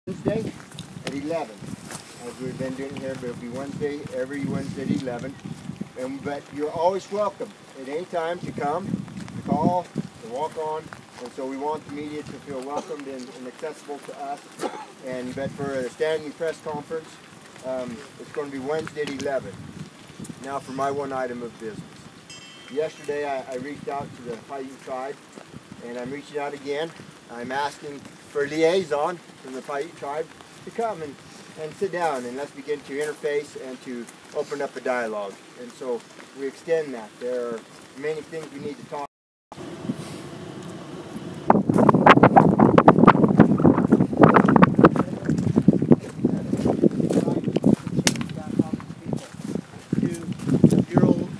Wednesday at 11, as we've been doing here, but it'll be Wednesday, every Wednesday at 11. But you're always welcome at any time to come, to call, to walk on. And so we want the media to feel welcomed and accessible to us. But for a standing press conference, it's going to be Wednesday at 11. Now for my one item of business. Yesterday I reached out to the Paiute tribe, and I'm reaching out again. I'm asking for a liaison from the Paiute tribe to come and sit down, and let's begin to interface and to open up a dialogue. And so we extend that. There are many things we need to talk about.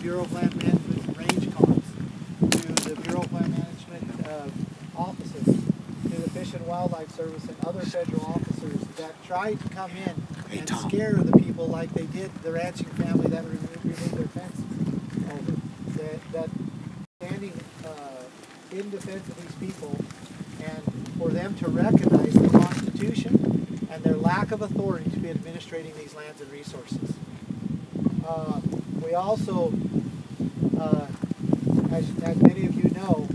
Bureau of Land Management and Range Cons, to the Bureau of Land Management offices, to the Fish and Wildlife Service and other federal officers that tried to come in and scare the people like they did the ranching family that removed their fence over. That standing in defense of these people, and for them to recognize the Constitution and their lack of authority to be administrating these lands and resources. We also, as many of you know,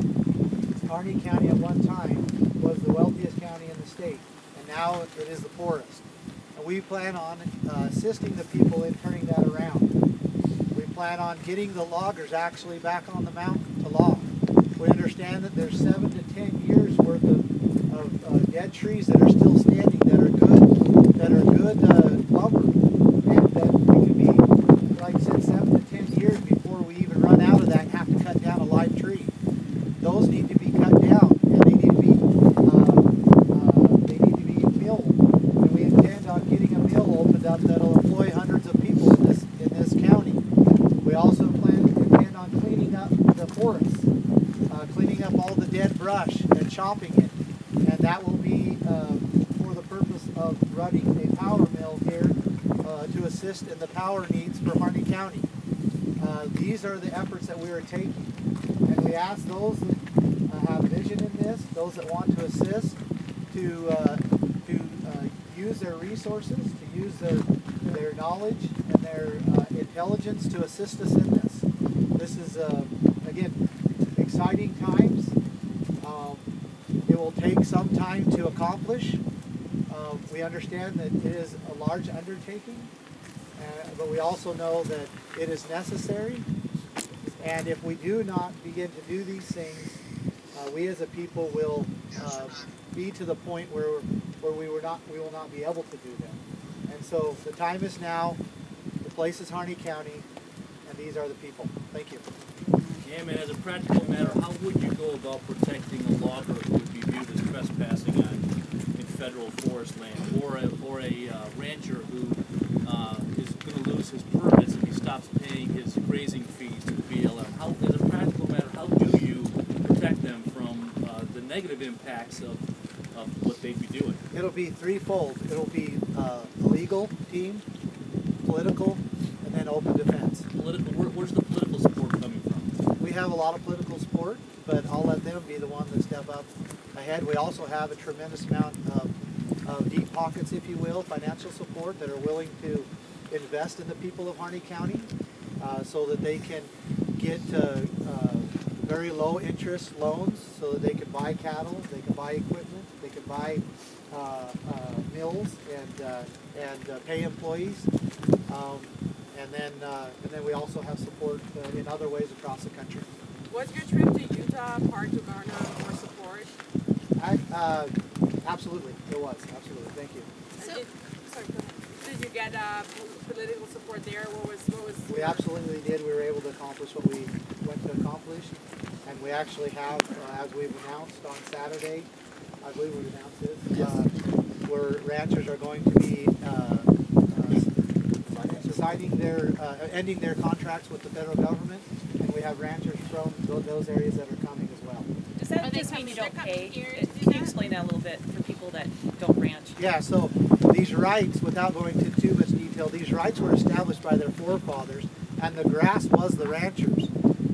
Harney County at one time was the wealthiest county in the state, and now it is the poorest. And we plan on assisting the people in turning that around. We plan on getting the loggers actually back on the mountain to log. We understand that there's 7 to 10 years worth of dead trees that are still standing that are good lumber, and that we can be, like I said, 7 to 10 years before we even run out of that and have to cut down a live tree. Those need to be cut down, and they need to be milled. And we intend on getting a mill opened up that'll employ hundreds of people in this county. We also intend on cleaning up the forests, cleaning up all the dead brush and chopping it, and that will be for the purpose of running a power mill here to assist in the power needs for Harney County. These are the efforts that we are taking, and we ask those that have vision in this, those that want to assist, to use their resources, to use their knowledge and their intelligence to assist us in this. This is, again, exciting times. It will take some time to accomplish. We understand that it is a large undertaking, but we also know that it is necessary. And if we do not begin to do these things, we as a people will be to the point where we will not be able to do them. And so the time is now. The place is Harney County, and these are the people. Thank you. Yeah, man, as a practical matter, how would you go about protecting a logger who would be viewed as trespassing in federal forest land, or a rancher who is going to lose his permits if he stops paying his grazing fees to the BLM? How, as a practical matter, how do you protect them from the negative impacts of what they'd be doing? It'll be threefold. It'll be legal team, political, and then open defense. Political. Where's the political support coming from? We have a lot of political support, but I'll let them be the one that step up ahead. We also have a tremendous amount of deep pockets, if you will, financial support that are willing to invest in the people of Harney County so that they can get very low interest loans so that they can buy cattle, they can buy equipment, they can buy mills and pay employees. And then we also have support in other ways across the country. Was your trip to Utah part to garner more support? Absolutely, it was. Absolutely, thank you. Did you get political support there? What was? We absolutely did. We were able to accomplish what we went to accomplish, and we actually have, as we've announced on Saturday, I believe we've announced this, where ranchers are going to be ending their contracts with the federal government, and we have ranchers from those areas that are coming as well. Does that just mean you don't pay? Can you explain that a little bit for people that don't ranch? Yeah, so these rights, without going into too much detail, these rights were established by their forefathers, and the grass was the ranchers.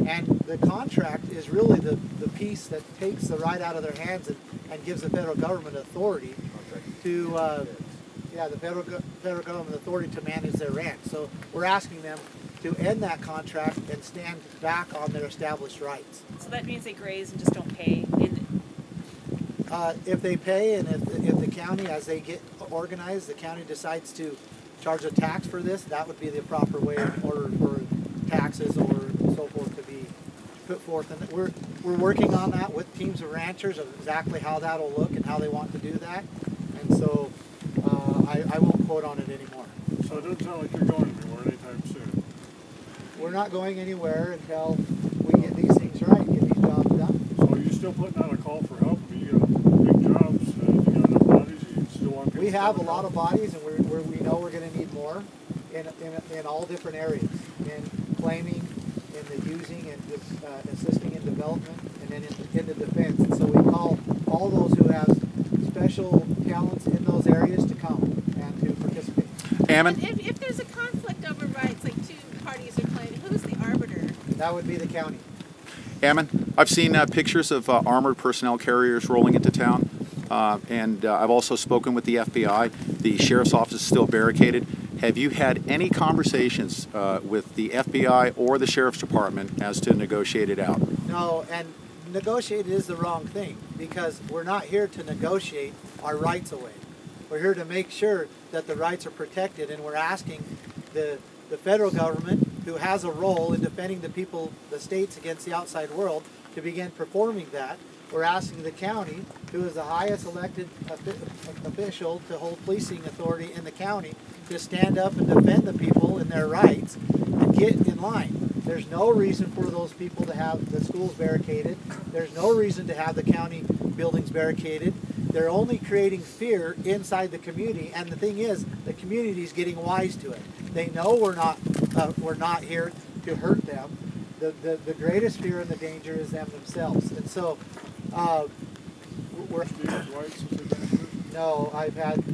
And the contract is really the piece that takes the right out of their hands and gives the federal government authority to, the federal government authority to manage their ranch. So we're asking them to end that contract and stand back on their established rights. So that means they graze and just don't pay. If they pay, and if the county, as they get organized, the county decides to charge a tax for this, that would be the proper way in order for taxes or so forth to be put forth. And we're working on that with teams of ranchers of exactly how that'll look and how they want to do that. And so I won't quote on it anymore. So it doesn't sound like you're going anywhere anytime soon. We're not going anywhere until we get these things right, get these jobs done. So are you still putting out a call for help? I mean, you got big jobs, you got enough bodies, you still want people We have a to lot of bodies, and we know we're going to need more in all different areas, in claiming, in the using, and assisting in development, and then in the defense. And so we call all those who have special talents in those areas to come and to participate. Ammon? If there's a conflict over rights, like two parties are playing, who's the arbiter? That would be the county. Ammon, I've seen pictures of armored personnel carriers rolling into town, and I've also spoken with the FBI. The sheriff's office is still barricaded. Have you had any conversations with the FBI or the sheriff's department as to negotiate it out? No, and negotiate is the wrong thing, because we're not here to negotiate our rights away. We're here to make sure that the rights are protected, and we're asking the federal government, who has a role in defending the people, the states against the outside world, to begin performing that. We're asking the county, who is the highest elected official to hold policing authority in the county, to stand up and defend the people and their rights and get in line. There's no reason for those people to have the schools barricaded. There's no reason to have the county buildings barricaded. They're only creating fear inside the community, and the thing is, the community is getting wise to it. They know we're not here to hurt them. The greatest fear and the danger is them themselves. And so, no, I've had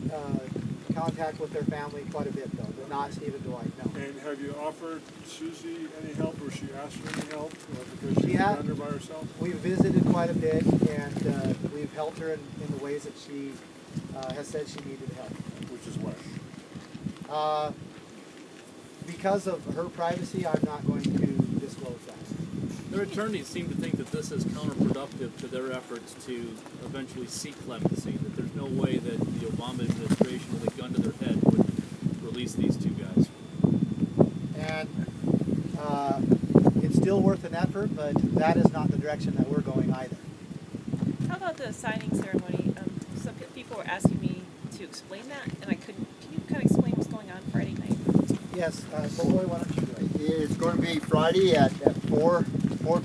contact with their family quite a bit, though, but not Steve and Dwight, no. And have you offered Susie any help, or she asked for any help because she's under by herself? We've visited quite a bit, and we've helped her in the ways that she has said she needed help. Which is what? Because of her privacy, I'm not going to disclose that. Their attorneys seem to think that this is counterproductive to their efforts to eventually seek clemency, that there's no way that the Obama administration with a gun to their head would release these two guys. And it's still worth an effort, but that is not the direction that we're going either. How about the signing ceremony? Some people were asking me to explain that, and I couldn't. Can you kind of explain what's going on Friday night? Yes, Roy, why don't you do it? It's going to be Friday at 4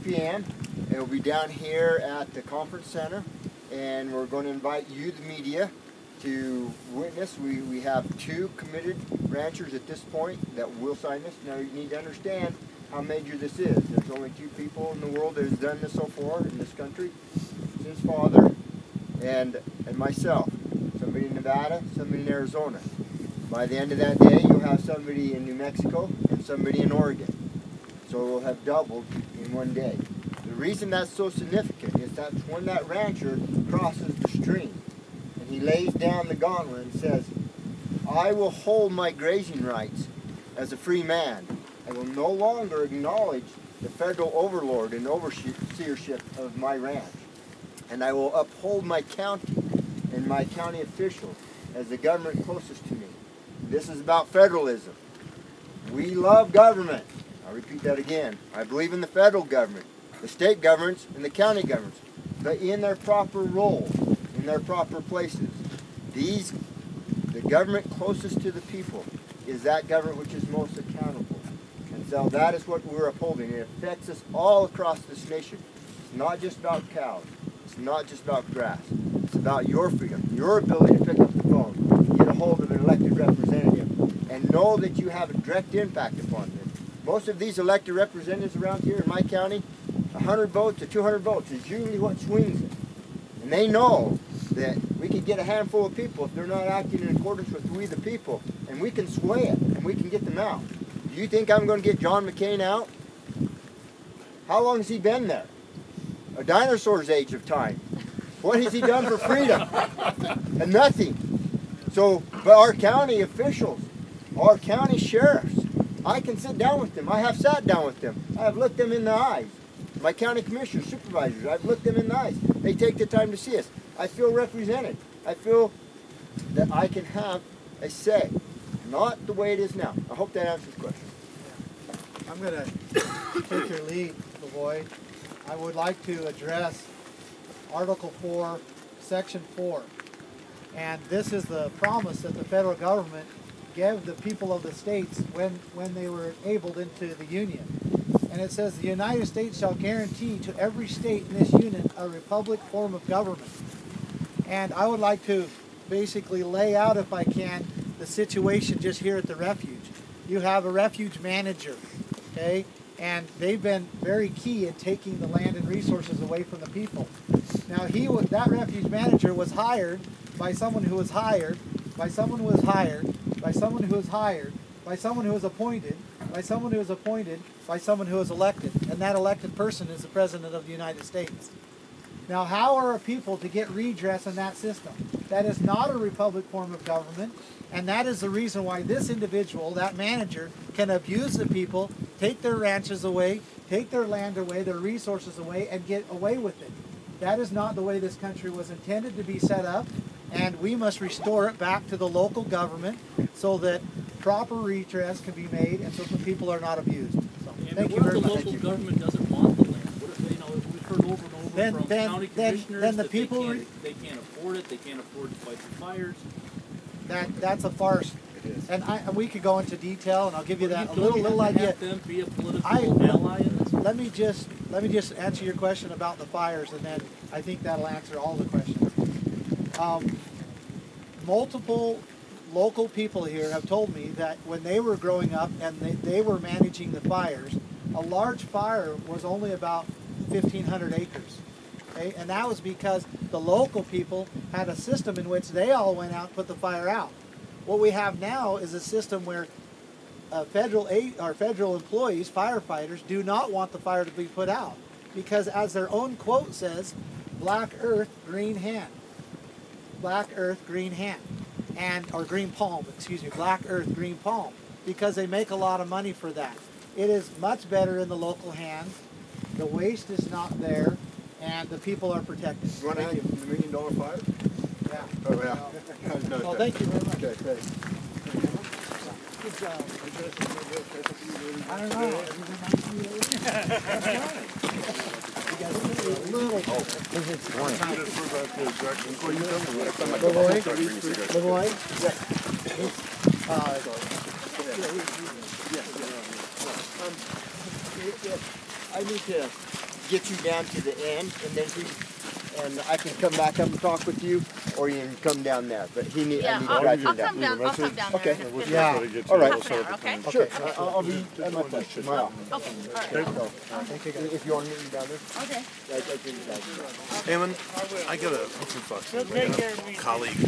p.m. It'll be down here at the conference center, and we're going to invite you, the media, to witness. We have 2 committed ranchers at this point that will sign this. Now you need to understand how major this is. There's only 2 people in the world that has done this so far in this country. It's his father and myself. Somebody in Nevada, somebody in Arizona. By the end of that day, you'll have somebody in New Mexico and somebody in Oregon. So we'll have doubled in one day. The reason that's so significant is that when that rancher crosses the stream and he lays down the gauntlet and says, I will hold my grazing rights as a free man. I will no longer acknowledge the federal overlord and overseership of my ranch. And I will uphold my county and my county officials as the government closest to me. This is about federalism. We love government. I'll repeat that again. I believe in the federal government, the state governments, and the county governments, but in their proper role, in their proper places. The government closest to the people is that government which is most accountable. And so that is what we're upholding. It affects us all across this nation. It's not just about cows. It's not just about grass. It's about your freedom, your ability to pick up the phone, get a hold of an elected representative, and know that you have a direct impact upon them. Most of these elected representatives around here in my county, 100 votes to 200 votes is usually what swings it. And they know that we can get a handful of people if they're not acting in accordance with we the people, and we can sway it, and we can get them out. Do you think I'm going to get John McCain out? How long has he been there? A dinosaur's age of time. What has he done for freedom? And nothing. So, but our county officials, our county sheriffs, I can sit down with them. I have sat down with them. I have looked them in the eyes. My county commissioners, supervisors, I've looked them in the eyes. They take the time to see us. I feel represented. I feel that I can have a say, not the way it is now. I hope that answers the question. I'm going to take your lead, Lavoy. I would like to address Article 4, Section 4. And this is the promise that the federal government gave the people of the states when they were enabled into the Union. And it says, the United States shall guarantee to every state in this Union a republic form of government. And I would like to basically lay out, if I can, the situation just here at the refuge. You have a refuge manager, okay? And they've been very key in taking the land and resources away from the people. Now, that refuge manager was hired by someone who was hired, by someone who was hired, by someone who was hired, by someone who was appointed, by someone who was appointed, by someone who was elected. And that elected person is the President of the United States. Now, how are people to get redress in that system? That is not a republic form of government, and that is the reason why this individual, that manager, can abuse the people, take their ranches away, take their land away, their resources away, and get away with it. That is not the way this country was intended to be set up, and we must restore it back to the local government so that proper redress can be made and so the people are not abused. So, thank you very much. What if the local government doesn't want the land? What if, we've heard over and over from county commissioners then the that people they can't afford it, they can't afford to fight the fires. That's a farce. And we could go into detail, and I'll give you that little idea. Have them be a political ally in this? Let me just answer your question about the fires, and then I think that'll answer all the questions. Multiple local people here have told me that when they were growing up and they were managing the fires, a large fire was only about 1,500 acres. Okay? And that was because the local people had a system in which they all went out and put the fire out. What we have now is a system where federal employees, firefighters, do not want the fire to be put out because, as their own quote says, black earth, green hand. Black earth, green hand. Or green palm, excuse me, black earth, green palm, because they make a lot of money for that. It is much better in the local hands. The waste is not there, and the people are protected. You want to have the $1 million fire? Yeah. Oh, yeah. No, Well, thank you very much. Okay, thanks. Good job. I don't know. I need to get you down to the end, and then I can come back up and talk with you, or you can come down there. But I need to drive you I'll down. come down. I'll come down Okay. there. Yeah. All right. Half an hour, okay? Sure. I'll be at my place. Okay, all right. If you want to meet me down there. Okay. I can drive Eamon, I got a colleague,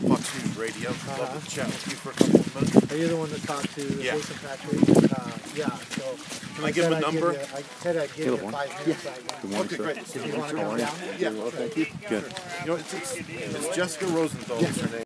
Fox News Radio. Love to chat with you for a couple of minutes. Are you the one that talked to Yeah. Jason Patrick? Yeah. So Can I give him a number? I said I'd give you 5 minutes. Okay, great. If you want to come down there? Yeah, thank you. Good. You know, it's Jessica Rosenthal is her name.